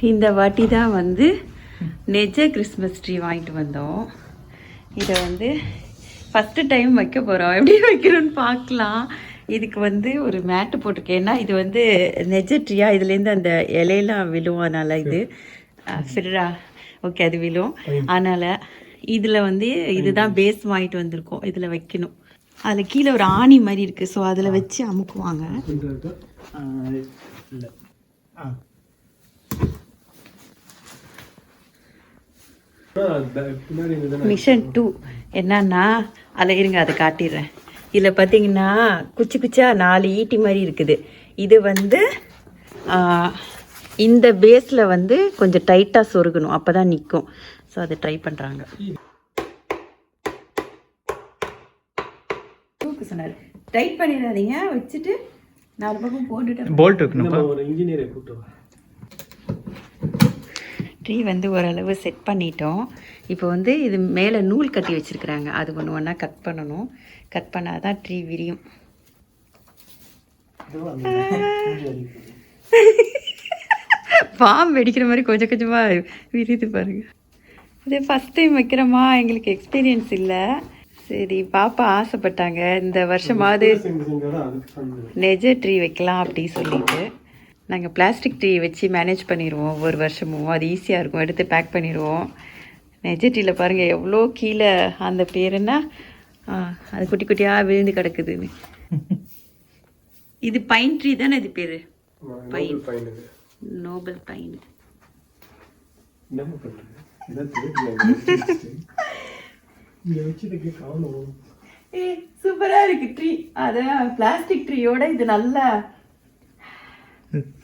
இந்த வாட்டி தான் வந்து நெஜ கிறிஸ்மஸ் ட்ரீ வாங்கிட்டு வந்தோம். இதை வந்து ஃபஸ்ட்டு டைம் வைக்க போகிறோம். எப்படி வைக்கிறோன்னு பார்க்கலாம். இதுக்கு வந்து ஒரு மேட்டு போட்டிருக்கேன். ஏன்னா இது வந்து நெஜ ட்ரீயா, இதுலேருந்து அந்த இலையெல்லாம் விழும். அதனால் இது ஃபிரா ஓகே அது விழும். அதனால் இதில் வந்து இதுதான் பேஸ் வாங்கிட்டு வந்திருக்கோம். இதில் வைக்கணும். அதில் கீழே ஒரு ஆணி மாதிரி இருக்குது. ஸோ அதில் வச்சு அமுக்குவாங்க. மிஷன் 2 என்னன்னா அதில் இருங்க, அதை காட்டிடுறேன். இதில் பார்த்தீங்கன்னா குச்சி குச்சா 4 ஈட்டி மாதிரி இருக்குது. இது வந்து இந்த பேஸில் வந்து கொஞ்சம் டைட்டாக சொருகணும், அப்போ தான் நிற்கும். ஸோ அதை ட்ரை பண்ணுறாங்க. சொன்னார் டைட் பண்ணிடாதீங்க, வச்சுட்டு 4 பக்கம் போட்டுட்டு போல்ட் வைக்கணும். ஒரு இன்ஜினியரை கூப்பிட்டு ட்ரீ வந்து ஓரளவு செட் பண்ணிட்டோம். இப்போ வந்து இது மேலே நூல் கட்டி வச்சுருக்குறாங்க. அது ஒன்று ஒன்றா கட் பண்ணணும். கட் பண்ணால் தான் ட்ரீ விரியும். பாம்பு வெடிக்கிற மாதிரி கொஞ்சம் கொஞ்சமாக விரியுது பாருங்கள். இது ஃபஸ்ட் டைம் வைக்கிறோமா, எங்களுக்கு எக்ஸ்பீரியன்ஸ் இல்லை. சரி, பாப்பா ஆசைப்பட்டாங்க இந்த வருஷமாவது நெஜ ட்ரீ வைக்கலாம் அப்படி சொல்லிட்டு நாங்கள் பிளாஸ்டிக் ட்ரீ வச்சு மேனேஜ் பண்ணிடுவோம். ஒவ்வொரு வருஷமும் அது ஈஸியாக இருக்கும், எடுத்து பேக் பண்ணிடுவோம். நெஜ ட்ரீயில் பாருங்கள் எவ்வளோ கீழே அந்த பேர் என்ன, அது குட்டி குட்டியாக விழுந்து கிடக்குதுன்னு. இது பைன் ட்ரீ தானே இது பேர்? Pine, noble pine. சூப்பரா இருக்கு ட்ரீ. அதான் பிளாஸ்டிக் ட்ரீயோட இது நல்லா.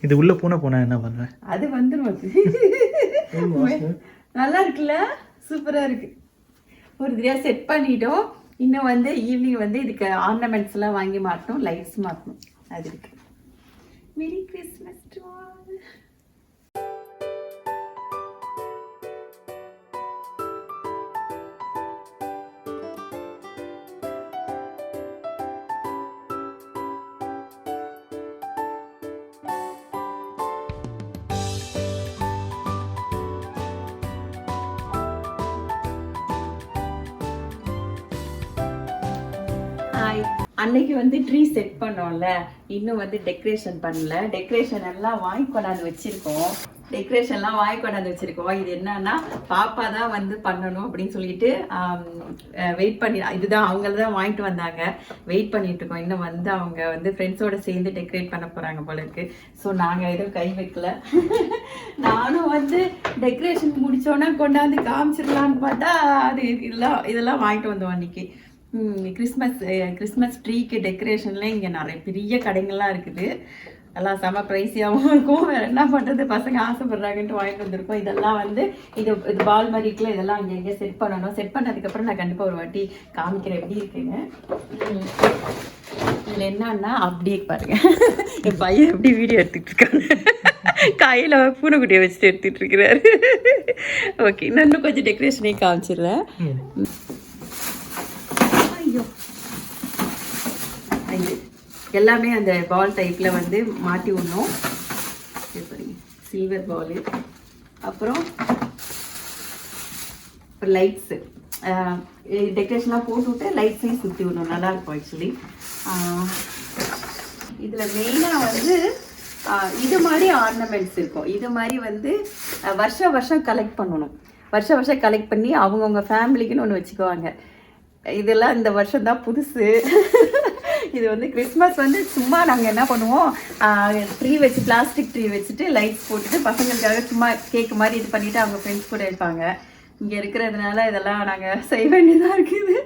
இது உள்ள போனா என்ன பண்ணுவேன், அது வந்துடும். நல்லா இருக்குல்ல, சூப்பரா இருக்கு. ஒரு தடவை செட் பண்ணிட்டோம். இன்னும் வந்து ஈவினிங் வந்து இதுக்கு ஆர்னமெண்ட்ஸ் எல்லாம் வாங்கி மாட்டணும், லைட்ஸ் மாட்டணும். அது இருக்கு. Merry Christmas to all. அன்னைக்கு வந்து ட்ரீ செட் பண்ணோம்ல, இன்னும் வந்து டெக்கரேஷன் பண்ணல. டெக்கரேஷன் எல்லாம் வாங்கி கொண்டாந்து வச்சிருக்கோம். இது என்னன்னா பாப்பா தான் வந்து பண்ணணும் அப்படின்னு சொல்லிட்டு வெயிட் பண்ணி, இதுதான் அவங்கள தான் வாங்கிட்டு வந்தாங்க. வெயிட் பண்ணிட்டு இருக்கோம். இன்னும் வந்து அவங்க வந்து ஃப்ரெண்ட்ஸோட சேர்ந்து டெக்கரேட் பண்ண போறாங்க போல இருக்கு. ஸோ நாங்கள் எதுவும் கை வைக்கல. நானும் வந்து டெக்கரேஷன் முடிச்சோன்னா கொண்டாந்து காமிச்சிடலான்னு பார்த்தா அது இதெல்லாம் வாங்கிட்டு வந்தோம் அன்னைக்கு. கிறிஸ்மஸ் ட்ரீக்கு டெக்கரேஷன்லாம் இங்கே நிறைய பெரிய கடைகள்லாம் இருக்குது. எல்லாம் செம ப்ரைஸியாகவும் இருக்கும். வேறு என்ன பண்ணுறது, பசங்க ஆசைப்படுறாங்கன்ட்டு வாங்கிட்டு வந்திருக்கோம். இதெல்லாம் வந்து இது பால் மாதிரி இருக்குல்ல, இதெல்லாம் அங்கே எங்கேயே செட் பண்ணணும். செட் பண்ணதுக்கப்புறம் நான் கண்டிப்பாக ஒரு வாட்டி காமிக்கிறேன் எப்படி இருக்குங்க. இதில் என்னன்னா அப்படியே பாருங்க, என் பையன் எப்படி வீடியோ எடுத்துகிட்டு இருக்காங்க, கையில் பூனைக்குட்டியை வச்சுட்டு எடுத்துகிட்டு இருக்கிறாரு. ஓகே, நான் இன்னும் கொஞ்சம் டெக்கரேஷனையும் காமிச்சிடுறேன். எல்லாமே அந்த பால் டைப்பில் வந்து மாட்டி விடணும். சில்வர் பாலு, அப்புறம் லைட்ஸு, டெக்கரேஷன்லாம் போட்டுவிட்டு லைட்ஸையும் சுற்றி விடணும். நல்லாயிருக்கும் ஆக்சுவலி. இதில் மெயினாக வந்து இது மாதிரி ஆர்னமெண்ட்ஸ் இருக்கும். இது மாதிரி வந்து வருஷம் கலெக்ட் பண்ணணும். வருஷம் கலெக்ட் பண்ணி அவங்கவுங்க ஃபேமிலிக்குன்னு ஒன்று வச்சுக்குவாங்க. இதெல்லாம் இந்த வருஷம் தான் புதுசு. இது வந்து கிறிஸ்மஸ் வந்து சும்மா நாங்கள் என்ன பண்ணுவோம், ட்ரீ வச்சு பிளாஸ்டிக் ட்ரீ வச்சுட்டு லைட்ஸ் போட்டுட்டு பசங்களுக்காக சும்மா கேக்கு மாதிரி இது பண்ணிவிட்டு அவங்க ஃப்ரெண்ட்ஸ் கூட இருப்பாங்க. இங்கே இருக்கிறதுனால இதெல்லாம் நாங்கள் செய்ய வேண்டியதாக இருக்குது.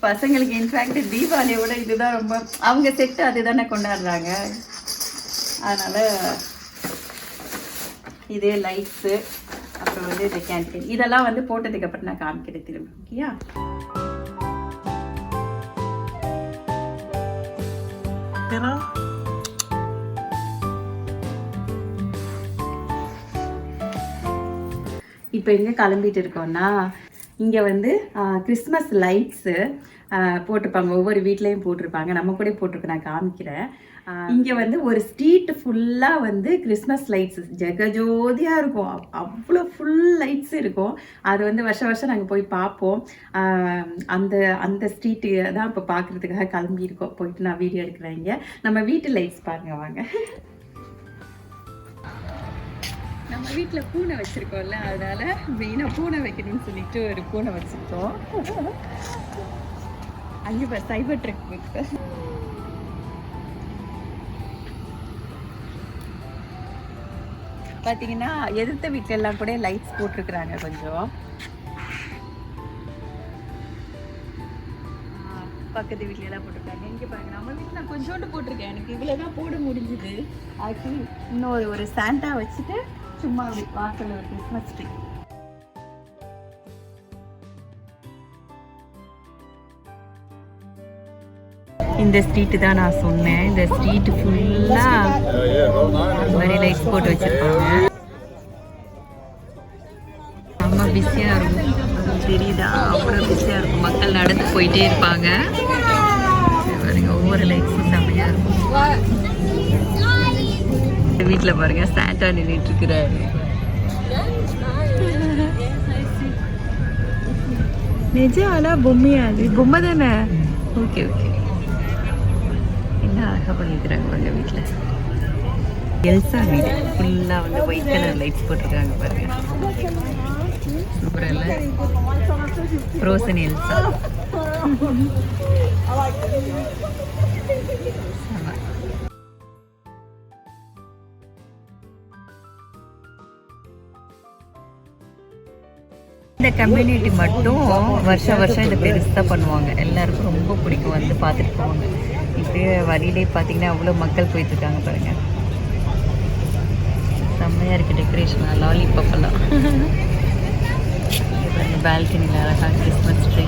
பசங்களுக்கு இன்ஃபேக்ட் தீபாவளியோட இதுதான் ரொம்ப, அவங்க செட்டு அதுதானே கொண்டாடுறாங்க. அதனால் இதே லைட்ஸு, அப்புறம் வந்து இந்த கேண்டீன் இதெல்லாம் வந்து போட்டதுக்கப்புறம் நான் காமிக்கிறேன் திரும்ப. ஓகேயா? இப்போ எங்கே கிளம்பிட்டு இருக்கோம்னா, இங்கே வந்து கிறிஸ்மஸ் லைட்ஸு போட்டிருப்பாங்க. ஒவ்வொரு வீட்லேயும் போட்டிருப்பாங்க. நம்ம கூட போட்டிருக்கு, நான் காமிக்கிறேன். இங்க வந்து ஒரு ஸ்ட்ரீட் ஃபுல்லா வந்து கிறிஸ்மஸ் லைட்ஸ் ஜெகஜோதியா இருக்கும். அவ்வளோ ஃபுல் லைட்ஸ் இருக்கும். அது வந்து வருஷம் வருஷம் நாங்க போய் பார்ப்போம். அந்த அந்த ஸ்ட்ரீட்டு தான் இப்போ பார்க்கறதுக்காக கிளம்பி இருக்கோம். போயிட்டு நான் வீடியோ எடுக்கிறேன். இங்க நம்ம வீட்டு லைட்ஸ் பாருங்க வாங்க. நம்ம வீட்டில் பூனை வச்சிருக்கோம்ல, அதனால மெயினாக பூனை வைக்கணும்னு சொல்லிட்டு ஒரு பூனை வச்சிருக்கோம். அங்கே இப்போ சைபர் ட்ரக் இருக்கு. பார்த்தீங்கன்னா எதிர்த்த வீட்டில எல்லாம் கூட லைட்ஸ் போட்டிருக்கிறாங்க கொஞ்சம். பக்கத்து வீட்ல எல்லாம் போட்டிருக்காங்க. இங்கே பாருங்க, நம்ம வீட்டில் நான் கொஞ்சோண்டு போட்டிருக்கேன். எனக்கு இவ்வளோ தான் போட முடிஞ்சுது. ஆக்சுவலி இன்னும் ஒரு சாண்டா வச்சுட்டு சும்மா வாசல் ஒரு கிறிஸ்மஸ் ட்ரீ. இந்த ஸ்ட்ரீட்டு தான் நான் சொன்னேன். இந்த ஸ்ட்ரீட் ஃபுல்லாக மாதிரி லைட்ஸ் போட்டு வச்சுருப்பாங்க. ரொம்ப பிஸியாக இருக்கும், தெரியுதா? அவ்வளோ பிஸியாக இருக்கும். மக்கள் நடந்து போயிட்டே இருப்பாங்க. பாருங்க, ஒவ்வொரு லைட்ஸும் செம்மையாக இருக்கும். வீட்டில் பாருங்க, சாண்டா நின்றுட்டு இருக்கிறாரு. நிஜம், ஆனால் பொம்மையா? அது பொம்மை தானே? Okay okay. என்ன அழகாக பண்ணியிருக்கிறாங்க பாருங்க வீட்டில். எல்சா வீடு ஃபுல்லாக வந்து ஒயிட் கலர் லைட்ஸ் போட்டிருக்காங்க பாருங்க. சூப்பராக இல்லை? Frozen Elsa. இந்த கம்யூனிட்டி மட்டும் வருஷம் வருஷம் இதை பெருசாக பண்ணுவாங்க. எல்லாருக்கும் ரொம்ப பிடிக்கும், வந்து பார்த்துட்டு போவாங்க. இப்படியே வழியிலே பார்த்தீங்கன்னா அவ்வளோ மக்கள் போயிட்டுருக்காங்க பாருங்கள். செம்மையாக இருக்குது டெக்கரேஷன். லாலிபாப் எல்லாம் பாருங்க. பால்கனியில் அழகாக கிறிஸ்மஸ் ட்ரீ.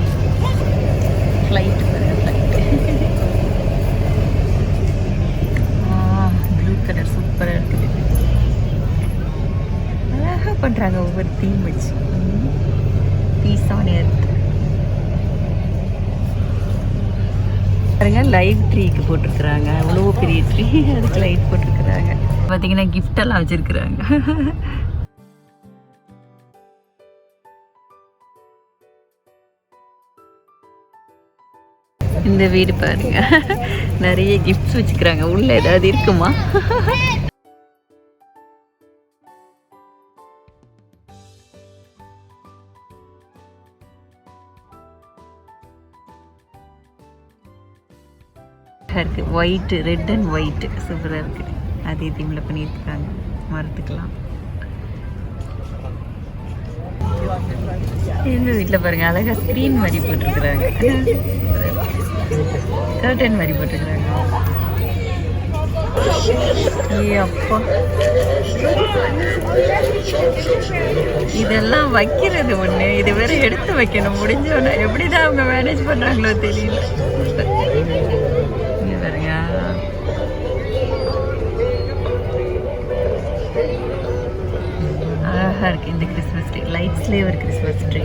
ஃப்ளைட்டு பாருங்கள், ஃப்ளைட்டு. ப்ளூ கலர் சூப்பராக இருக்குது. அழகாக பண்ணுறாங்க ஒவ்வொரு தீம் வச்சு. பீஸ் ஆன் எர்த் பாருங்க. லைவ் ட்ரீக்கு போட்டிருக்கிறாங்க. அவ்வளோ பெரிய ட்ரீ, அதுக்கு லைட் போட்டிருக்கிறாங்க. பார்த்தீங்கன்னா கிஃப்ட் எல்லாம் வச்சிருக்கிறாங்க. இந்த வீடு பாருங்க, நிறைய கிஃப்ட்ஸ் வச்சுக்கிறாங்க. உள்ள ஏதாவது இருக்குமா? இருக்கு ஒயிட், ரெட் அண்ட் ஒயிட் சூப்பராக இருக்குது. அதே தீமில் பண்ணியிருக்காங்க. மரத்துக்கலாம் எங்க வீட்டில் பாருங்க, அழகாக ஸ்க்ரீன் மாதிரி போட்டிருக்கிறாங்க. கர்டன் மாதிரி போட்டிருக்கிறாங்க. ஏ அப்பா, இதெல்லாம் வைக்கிறது ஒன்று, இது வேற எடுத்து வைக்கணும். முடிஞ்சோன்னா எப்படிதான் அவங்க மேனேஜ் பண்ணுறாங்களோ தெரியல. அழகாக இருக்குது இந்த கிறிஸ்மஸ் ட்ரீ. லைட்ஸ்லேயே ஒரு கிறிஸ்மஸ் ட்ரீ.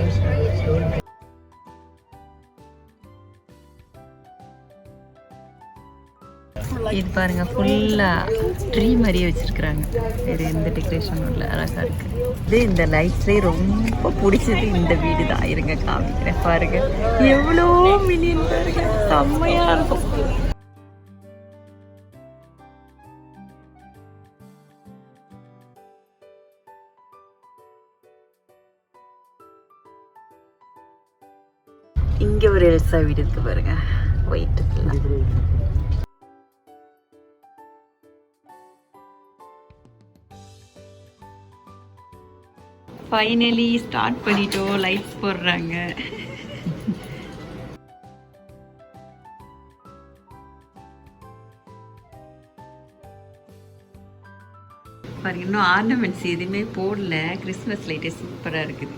இது பாருங்க, ஃபுல்லாக ட்ரீ மாதிரியே வச்சுருக்குறாங்க. இது எந்த டெக்கரேஷனும் இல்லை, அழகாக இருக்குது. இது இந்த லைட்ஸ்லேயே ரொம்ப பிடிச்சது இந்த வீடு தான். இருங்க காமிக்கிறேன் பாருங்க. எவ்வளோ மில்லியன் பாருங்க, செம்மையாக இருக்கும். இங்கே ஒரு எல்சா வீடு இருக்கு பாருங்க, ஒயிட். ஃபைனலி ஸ்டார்ட் பண்ணிட்டோம். லைட்ஸ் போடுறாங்க. பாருங்க, இன்னும் ஆர்னமெண்ட்ஸ் எதுவுமே போடல. கிறிஸ்மஸ் லைட்டே சூப்பராக இருக்குது.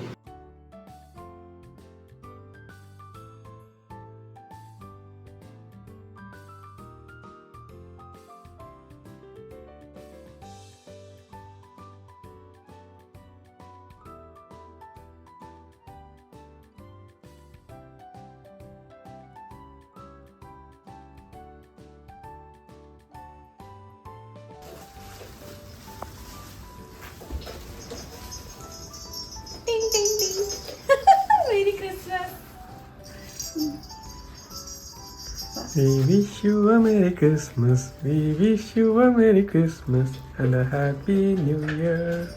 We wish you a Merry Christmas. We wish you a Merry Christmas and a Happy New Year.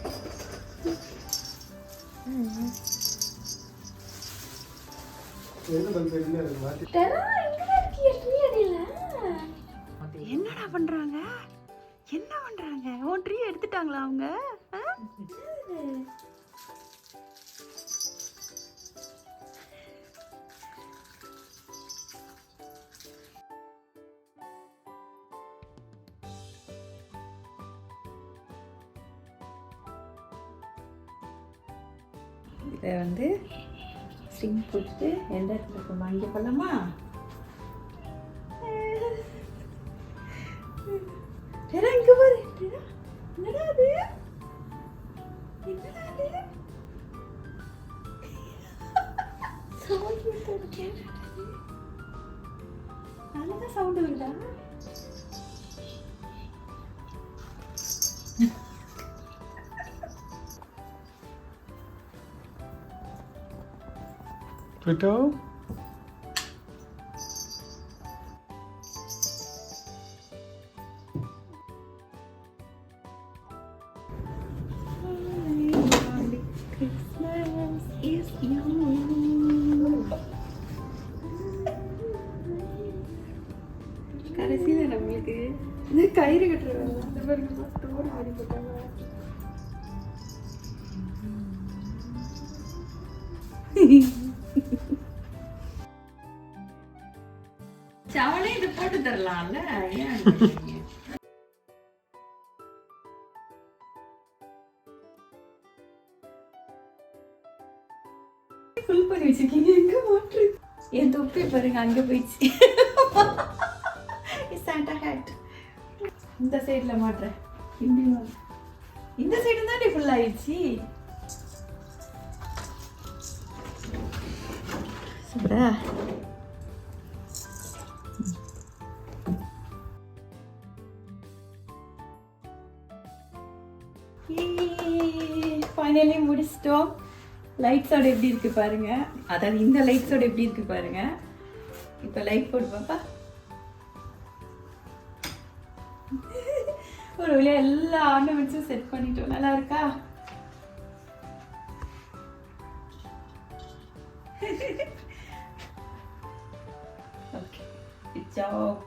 என்னடா பண்றாங்க? என்ன பண்றாங்க? உன் ட்ரீ எடுத்துட்டாங்களா அவங்க? இதை வந்து ஸ்ட்ரிங் போட்டு எந்த இடத்துல போடலாம்? இங்கே போடலாமா? டேரா இங்கே பாரு. டேரா என்னடா அது? என்னடா அது? சவுண்ட் வருது. நல்லதா சவுண்ட் வருதா? Pluto? Christmas is you. கடைசியில் நம்மளுக்கு இந்த கயிறு கட்டுறாங்க. அந்த பாருங்க ஸ்டோர் மாதிரி போட்டாங்க. அவளே இது போட்டு தரலாம்ல, ஏன் ஃபுல் பண்ணி வச்சிருக்கீங்க? எங்க மாற்று? என் தொப்பி பாருங்க அங்க போயிடுச்சு. சாண்டா ஹேட் இந்த சைடுல மாட்டுறேன். இந்த சைடு தான் ஃபுல் ஆயிடுச்சு. சூப்பரா. ஃபைனலி முடிச்சிட்டோம். லைட்ஸோட எப்படி இருக்கு பாருங்க. அதாவது இந்த லைட்ஸோட எப்படி இருக்கு பாருங்க. இப்போ லைட் போட்டு பாப்பா. ஒரு வழியா எல்லா ஆர்னமெண்ட்ஸும் செட் பண்ணிட்டோம். நல்லா இருக்கா? Okay, good job.